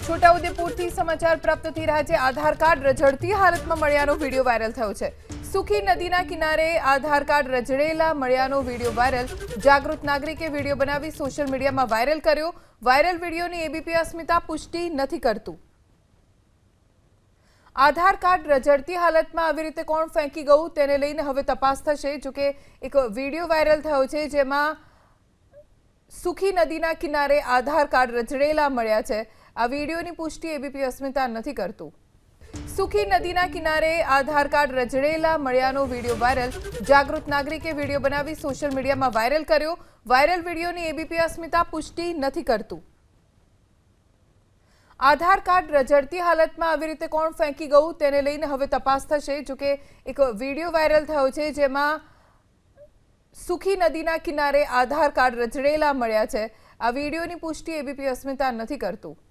છોટાઉદેપુરથી સમાચાર પ્રાપ્ત થઈ રહ્યા છે। આધાર કાર્ડ રઝળતી હાલતમાં મળ્યાનો વિડીયો વાયરલ થયો છે। સુખી નદીના કિનારે આધાર કાર્ડ રઝળેલા મળ્યાનો વિડીયો વાયરલ। જાગૃત નાગરિકે વિડીયો બનાવી સોશિયલ મીડિયામાં વાયરલ કર્યો। વાયરલ વિડીયોની એબીપી અસ્મિતા પુષ્ટિ નથી કરતું। આધાર કાર્ડ રઝળતી હાલતમાં આવી રીતે કોણ ફેંકી ગયું તેને લઈને હવે તપાસ થશે। જો કે એક વિડીયો વાયરલ થયો છે જેમાં સુખી નદીના કિનારે આધાર કાર્ડ રઝળેલા મળ્યા છે। આ વિડીયોની પુષ્ટિ એબીપી અસ્મિતા નથી કરતું। સુખી નદીના કિનારે આધાર કાર્ડ રઝળેલા મળ્યાનો વિડીયો વાયરલ। જાગૃત નાગરિકે વિડીયો બનાવી સોશિયલ મીડિયામાં વાયરલ કર્યો। વાયરલ વિડીયોની એબીપી અસ્મિતા પુષ્ટિ નથી કરતું। આધાર કાર્ડ રઝળતી હાલતમાં આવી રીતે કોણ ફેંકી ગયું તેને લઈને હવે તપાસ થશે। જો કે એક વિડીયો વાયરલ થયો છે જેમાં સુખી નદીના કિનારે આધાર કાર્ડ રઝળેલા મળ્યા છે। આ વિડીયોની પુષ્ટિ એબીપી અસ્મિતા નથી કરતું।